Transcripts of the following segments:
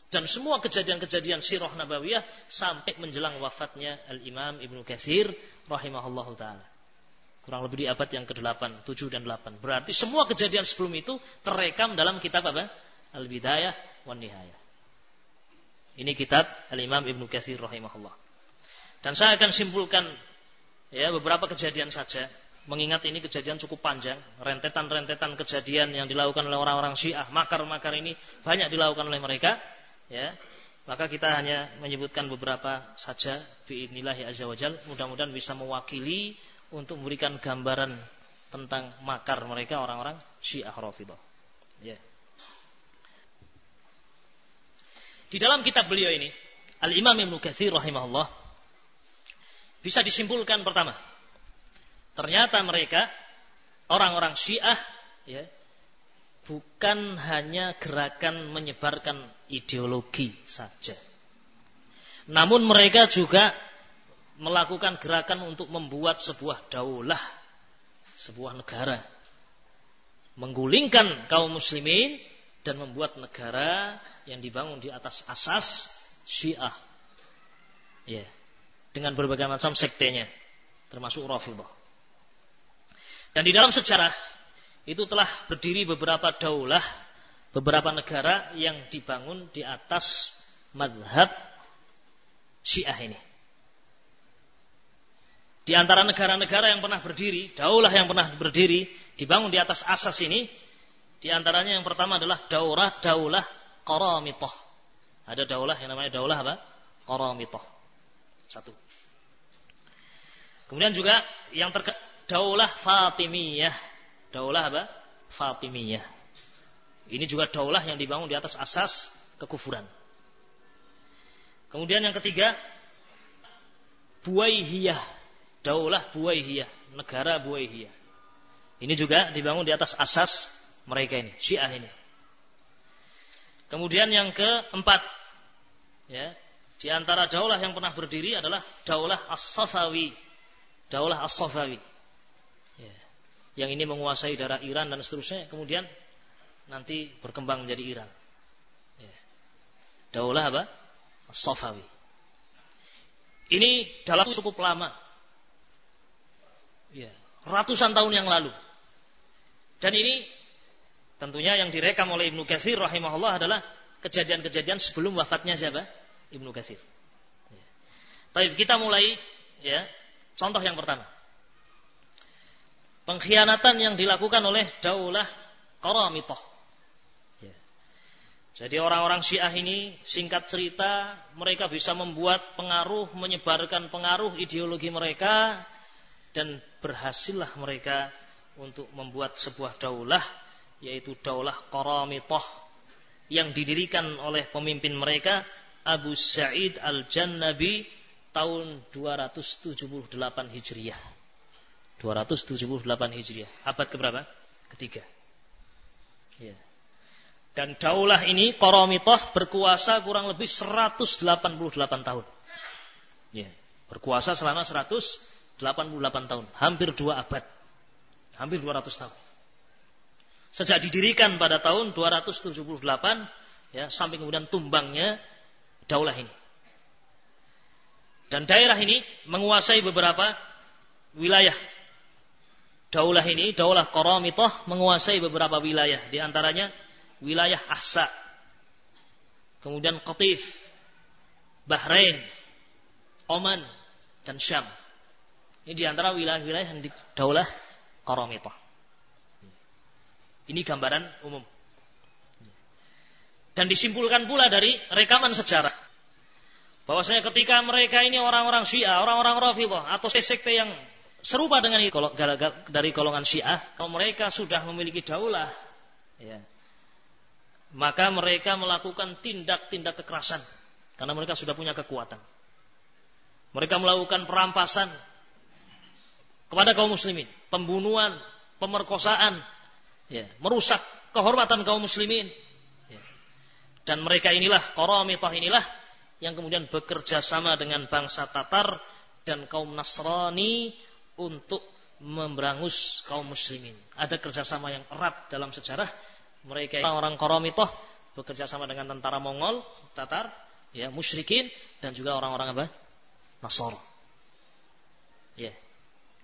Dan semua kejadian-kejadian sirah nabawiyah sampai menjelang wafatnya Al-Imam Ibnu Katsir rahimahullahu ta'ala. Kurang lebih di abad yang ke-8, 7 dan 8. Berarti semua kejadian sebelum itu terekam dalam kitab apa? Al-Bidayah wan Nihayah. Ini kitab Al-Imam Ibnu Katsir rahimahullah. Dan saya akan simpulkan ya beberapa kejadian saja. Mengingat ini kejadian cukup panjang. Rentetan-rentetan kejadian yang dilakukan oleh orang-orang Syiah. Makar-makar ini banyak dilakukan oleh mereka. Ya, maka kita hanya menyebutkan beberapa saja bi'idnillahi azza wajal, mudah-mudahan bisa mewakili untuk memberikan gambaran tentang makar mereka orang-orang Syiah Rafidhah. Ya. Di dalam kitab beliau ini, Al-Imam Ibnu Katsir rahimahullah, bisa disimpulkan pertama, ternyata mereka orang-orang Syiah ya, bukan hanya gerakan menyebarkan ideologi saja. Namun mereka juga melakukan gerakan untuk membuat sebuah daulah, sebuah negara. Menggulingkan kaum muslimin dan membuat negara yang dibangun di atas asas Syiah. Ya, dengan berbagai macam sektenya, termasuk Rafidhah. Dan di dalam sejarah itu telah berdiri beberapa daulah, beberapa negara yang dibangun di atas mazhab Syiah ini. Di antara negara-negara yang pernah berdiri, daulah yang pernah berdiri, dibangun di atas asas ini, di antaranya yang pertama adalah daulah Qaramithah. Ada daulah yang namanya daulah apa? Qaramithah. Satu. Kemudian juga yang daulah Fatimiyah. Daulah apa? Fatimiyah. Ini juga daulah yang dibangun di atas asas kekufuran. Kemudian yang ketiga, Buwaihiyah. Daulah Buwaihiyah. Negara Buwaihiyah. Ini juga dibangun di atas asas mereka ini, Syiah ini. Kemudian yang keempat, ya, di antara daulah yang pernah berdiri adalah daulah As-Safawi. Daulah As-Safawi. Yang ini menguasai daerah Iran dan seterusnya, kemudian nanti berkembang menjadi Iran. Ya. Daulah apa? As-Safawi. Ini dalam cukup lama. Ya, ratusan tahun yang lalu. Dan ini tentunya yang direkam oleh Ibnu Katsir rahimahullah adalah kejadian-kejadian sebelum wafatnya siapa? Ibnu Katsir. Ya. Tapi kita mulai ya, contoh yang pertama. Pengkhianatan yang dilakukan oleh daulah Qaramithah. Ya. Jadi orang-orang Syiah ini, singkat cerita, mereka bisa membuat pengaruh, menyebarkan pengaruh ideologi mereka, dan berhasillah mereka untuk membuat sebuah daulah, yaitu daulah Qaramithah, yang didirikan oleh pemimpin mereka, Abu Sa'id Al-Jannabi, tahun 278 Hijriah. 278 Hijriah. Abad keberapa? Ketiga. Ya. Dan daulah ini, Qaramithah, berkuasa kurang lebih 188 tahun. Ya. Berkuasa selama 188 tahun. Hampir 2 abad. Hampir 200 tahun. Sejak didirikan pada tahun 278, ya, sampai kemudian tumbangnya daulah ini. Dan daerah ini menguasai beberapa wilayah. Daulah ini, daulah Qaramithah, menguasai beberapa wilayah. Di antaranya wilayah Ahsa, kemudian Qatif, Bahrain, Oman, dan Syam. Ini di antara wilayah-wilayah yang di daulah Qaramithah. Ini gambaran umum. Dan disimpulkan pula dari rekaman sejarah, bahwasanya ketika mereka ini orang-orang Syiah, orang-orang Rafidhah atau sekte yang serupa dengan itu dari golongan Syiah, kalau mereka sudah memiliki daulah, ya, maka mereka melakukan tindak-tindak kekerasan karena mereka sudah punya kekuatan. Mereka melakukan perampasan kepada kaum muslimin, pembunuhan, pemerkosaan, ya, merusak kehormatan kaum muslimin. Ya. Dan mereka inilah, Qaramithah inilah, yang kemudian bekerja sama dengan bangsa Tatar dan kaum Nasrani untuk memberangus kaum muslimin. Ada kerjasama yang erat dalam sejarah. Mereka orang-orang Qaramithah bekerja sama dengan tentara Mongol, Tatar, ya, musyrikin dan juga orang-orang apa? Nasara. Ya.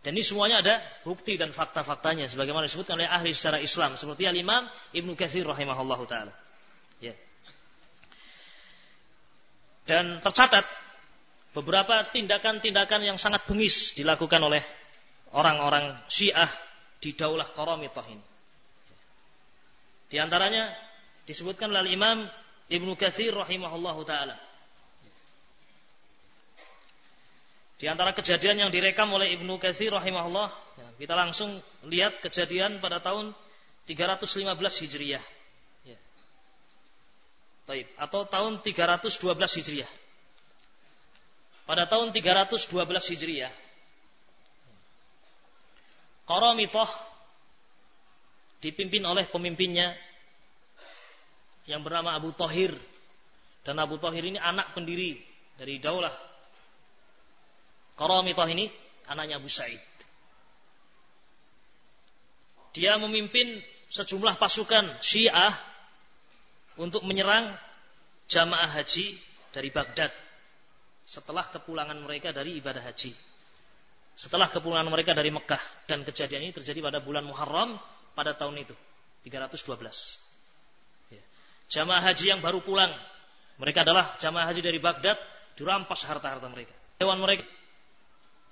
Dan ini semuanya ada bukti dan fakta-faktanya sebagaimana disebutkan oleh ahli secara Islam seperti Al-Imam Ibnu Katsir rahimahullahu taala. Ya. Dan tercatat beberapa tindakan-tindakan yang sangat bengis dilakukan oleh orang-orang Syiah di Daulah Qaramitah ini. Di antaranya disebutkan oleh Imam Ibnu Katsir rahimahullahu taala. Di antara kejadian yang direkam oleh Ibnu Katsir rahimahullah, ya, kita langsung lihat kejadian pada tahun 315 Hijriah. Ya. Taib, atau tahun 312 Hijriah. Pada tahun 312 Hijriah, Qaramitah dipimpin oleh pemimpinnya yang bernama Abu Thahir. Dan Abu Thahir ini anak pendiri dari Daulah Qaramitah ini, anaknya Abu Sa'id. Dia memimpin sejumlah pasukan Syiah untuk menyerang jamaah haji dari Baghdad setelah kepulangan mereka dari ibadah haji. Setelah kepulangan mereka dari Mekah, dan kejadian ini terjadi pada bulan Muharram pada tahun itu 312. Ya. Jamaah haji yang baru pulang, mereka adalah jamaah haji dari Baghdad, dirampas harta-harta mereka, hewan mereka,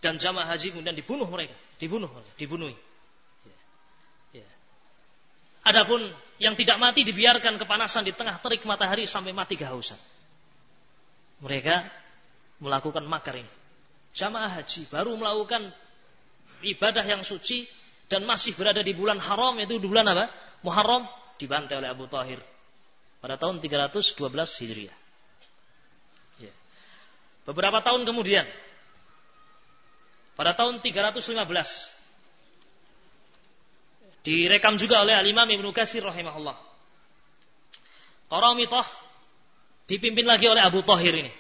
dan jamaah haji kemudian dibunuh mereka, dibunuhi. Ya. Ya. Adapun yang tidak mati dibiarkan kepanasan di tengah terik matahari sampai mati kehausan. Mereka melakukan makar ini. Jamaah haji baru melakukan ibadah yang suci dan masih berada di bulan haram, yaitu di bulan apa? Muharram, dibantai oleh Abu Thahir pada tahun 312 Hijriah. Ya. Beberapa tahun kemudian, pada tahun 315, direkam juga oleh Al-Imam Ibnu Katsir rahimahullah. Qaramitah dipimpin lagi oleh Abu Thahir ini,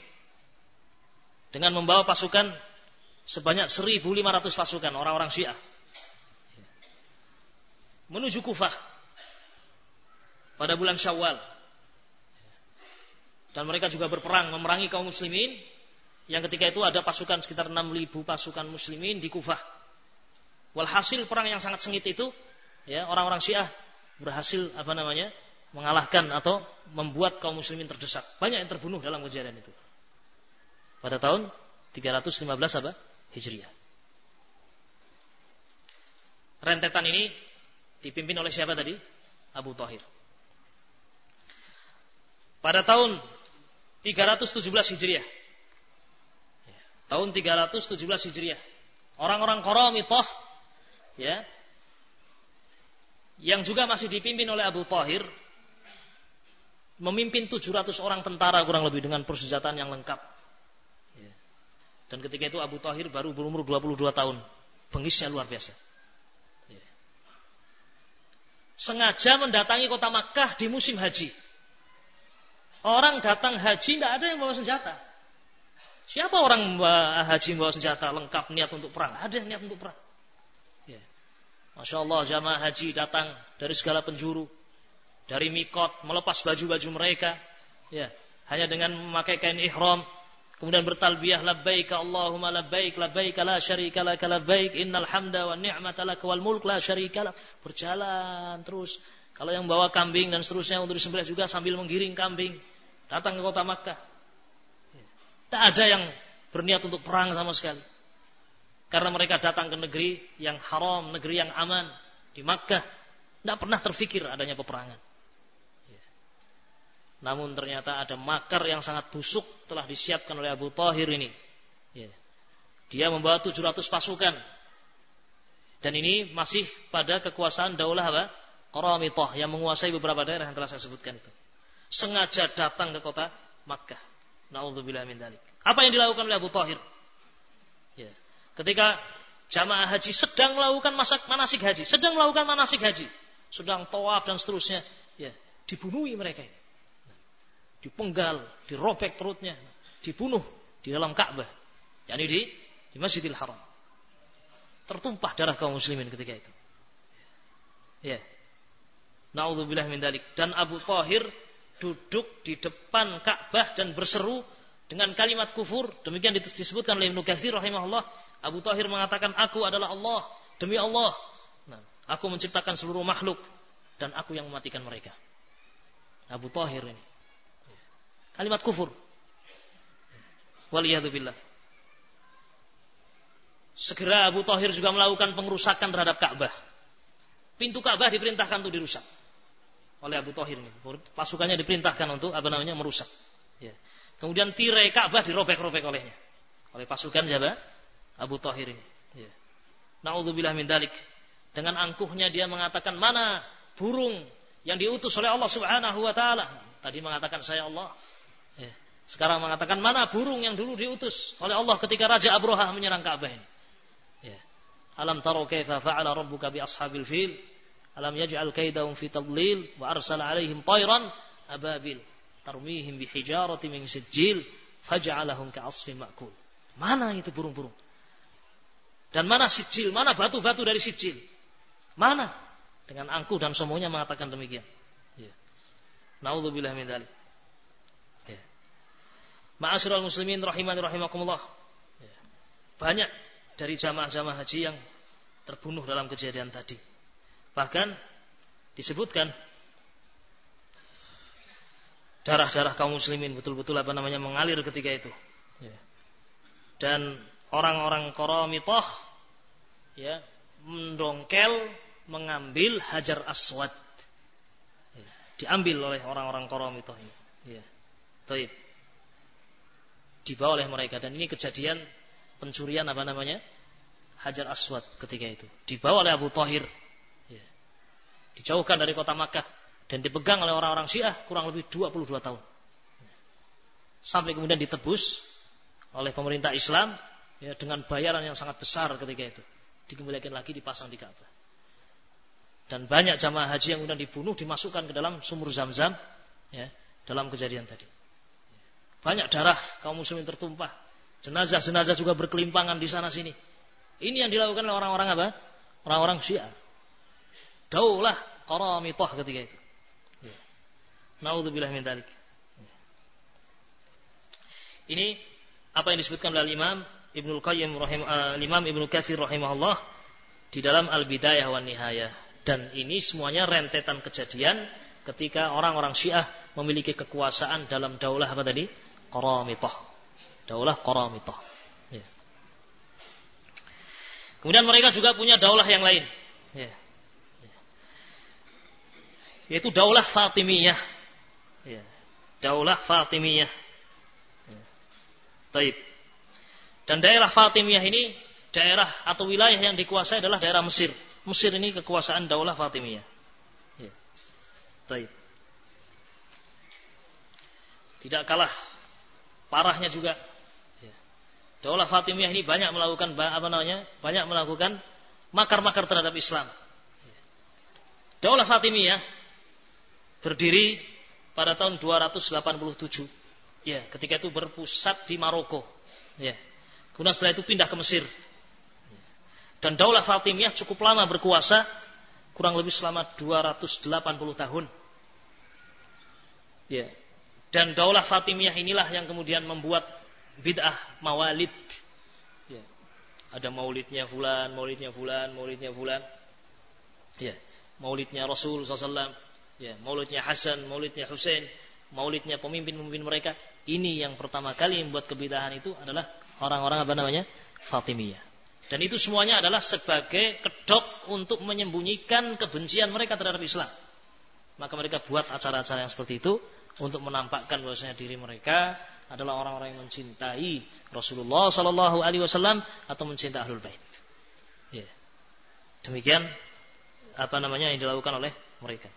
dengan membawa pasukan sebanyak 1.500 pasukan orang-orang Syiah menuju Kufah pada bulan Syawal. Dan mereka juga berperang memerangi kaum muslimin yang ketika itu ada pasukan sekitar 6.000 pasukan muslimin di Kufah. Walhasil perang yang sangat sengit itu, ya, orang-orang Syiah berhasil mengalahkan atau membuat kaum muslimin terdesak. Banyak yang terbunuh dalam kejadian itu. Pada tahun 315 Hijriah. Rentetan ini dipimpin oleh siapa tadi? Abu Thahir. Pada tahun 317 Hijriah. Tahun 317 Hijriah. Orang-orang Qaramitah, ya, yang juga masih dipimpin oleh Abu Thahir, memimpin 700 orang tentara kurang lebih dengan persenjataan yang lengkap. Ya. Dan ketika itu Abu Thahir baru berumur 22 tahun. Bengisnya luar biasa. Ya. Sengaja mendatangi kota Makkah di musim haji. Orang datang haji tidak ada yang bawa senjata. Siapa orang haji membawa senjata lengkap niat untuk perang? Ada yang niat untuk perang. Ya. Masya Allah, jamaah haji datang dari segala penjuru, dari mikot, melepas baju-baju mereka, ya, hanya dengan memakai kain ihram, kemudian bertalbiyah labbaik Allahumma labbaik labbaik la syarika lak labbaik innal hamda wan ni'mata lak wal mulk la syarika lak. Berjalan terus. Kalau yang bawa kambing dan seterusnya untuk disembelih juga sambil menggiring kambing, datang ke kota Makkah. Tak ada yang berniat untuk perang sama sekali. Karena mereka datang ke negeri yang haram, negeri yang aman, di Makkah. Tidak pernah terfikir adanya peperangan. Namun ternyata ada makar yang sangat busuk telah disiapkan oleh Abu Thahir ini. Dia membawa 700 pasukan. Dan ini masih pada kekuasaan daulah Qaramitah yang menguasai beberapa daerah yang telah saya sebutkan itu. Sengaja datang ke kota Makkah. Na'udzubillah min dzalik. Apa yang dilakukan oleh Abu Thahir? Ya. Ketika jamaah haji sedang melakukan manasik haji, sedang tawaf dan seterusnya, ya, dibunuhi mereka ini. Dipenggal, dirobek perutnya, dibunuh di dalam Ka'bah, yakni di Masjidil Haram. Tertumpah darah kaum muslimin ketika itu. Ya. Na'udzubillah min dzalik. Dan Abu Thahir duduk di depan Ka'bah dan berseru dengan kalimat kufur. Demikian disebutkan oleh Ibnu Katsir rahimahullah. Abu Thahir mengatakan, aku adalah Allah, demi Allah. Nah, aku menciptakan seluruh makhluk dan aku yang mematikan mereka. Abu Thahir ini. Kalimat kufur. Waliyadzubillah. Segera Abu Thahir juga melakukan pengerusakan terhadap Ka'bah. Pintu Ka'bah diperintahkan untuk dirusak oleh Abu Thahir ini. Pasukannya diperintahkan untuk merusak. Ya. Kemudian tirai Ka'bah dirobek-robek olehnya. Oleh pasukan siapa? Abu Thahir ini. Ya. Na'udzubillah min dzalik. Dengan angkuhnya dia mengatakan, mana burung yang diutus oleh Allah Subhanahu wa taala? Tadi mengatakan saya Allah. Ya. Sekarang mengatakan, mana burung yang dulu diutus oleh Allah ketika Raja Abraha menyerang Ka'bah ini? Ya. Alam taro kaifa fa'ala rabbuka bi ashabil fil? Alam yaj'al kaidahum fi tadlil wa arsala 'alaihim tayran ababil tarmihim bi hijarati min sijil faj'alahum ka'asfin ma'kul. Mana itu burung-burung? Dan mana sijil? Mana batu-batu dari sijil? Mana? Dengan angkuh dan sombongnya mengatakan demikian. Ya. Na'udzubillah min dzalik. Ya. Ma'asyiral muslimin rahimani rahimakumullah. Ya. Banyak dari jamaah-jamaah haji yang terbunuh dalam kejadian tadi. Bahkan disebutkan darah-darah kaum muslimin betul-betul mengalir ketika itu. Ya. Dan orang-orang Qaramithah ya mendongkel mengambil Hajar Aswad. Ya. Diambil oleh orang-orang Qaramithah ini. Ya. Taib. Dibawa oleh mereka, dan ini kejadian pencurian Hajar Aswad ketika itu. Dibawa oleh Abu Thahir. Ya. Dijauhkan dari kota Makkah dan dipegang oleh orang-orang Syiah kurang lebih 22 tahun. Sampai kemudian ditebus oleh pemerintah Islam ya, dengan bayaran yang sangat besar ketika itu. Dikembalikan lagi, dipasang di Ka'bah. Dan banyak jamaah haji yang kemudian dibunuh, dimasukkan ke dalam sumur Zam-Zam ya, dalam kejadian tadi. Banyak darah kaum muslimin tertumpah. Jenazah-jenazah juga berkelimpangan di sana sini. Ini yang dilakukan oleh orang-orang apa? Orang-orang Syiah. Daulah Qaramithah ketika itu. Ya. Na'udzubillah min dzalik. Ya. Ini apa yang disebutkan oleh Imam Ibnu Qayyim Imam Ibnu Katsir rahimahullah di dalam Al-Bidayah wan Nihayah. Dan ini semuanya rentetan kejadian ketika orang-orang Syiah memiliki kekuasaan dalam daulah apa tadi? Qaramithah. Daulah Qaramithah. Ya. Kemudian mereka juga punya daulah yang lain. Ya. Ya. Yaitu daulah Fatimiyah. Ya. Daulah Fatimiyah. Ya. Taib. Dan daerah Fatimiyah ini daerah atau wilayah yang dikuasai adalah daerah Mesir. Mesir ini kekuasaan daulah Fatimiyah. Ya. Taib. Tidak kalah parahnya juga. Daulah Fatimiyah ini banyak melakukan banyak melakukan makar-makar terhadap Islam. Daulah Fatimiyah berdiri pada tahun 287. Ya, ketika itu berpusat di Maroko. Ya. Kemudian setelah itu pindah ke Mesir. Dan Daulah Fatimiyah cukup lama berkuasa, kurang lebih selama 280 tahun. Ya. Dan Daulah Fatimiyah inilah yang kemudian membuat bid'ah mawalid. Ya. Ada maulidnya fulan, maulidnya fulan, maulidnya fulan. Ya. Maulidnya Rasul SAW. Ya. Maulidnya Hasan, maulidnya Husain, maulidnya pemimpin-pemimpin mereka. Ini yang pertama kali membuat kebid'ahan itu adalah orang-orang Fatimiyah. Dan itu semuanya adalah sebagai kedok untuk menyembunyikan kebencian mereka terhadap Islam. Maka mereka buat acara-acara yang seperti itu untuk menampakkan bahwasanya diri mereka adalah orang-orang yang mencintai Rasulullah sallallahu alaihi wasallam atau mencintai Ahlul Bait. Ya. Demikian yang dilakukan oleh mereka.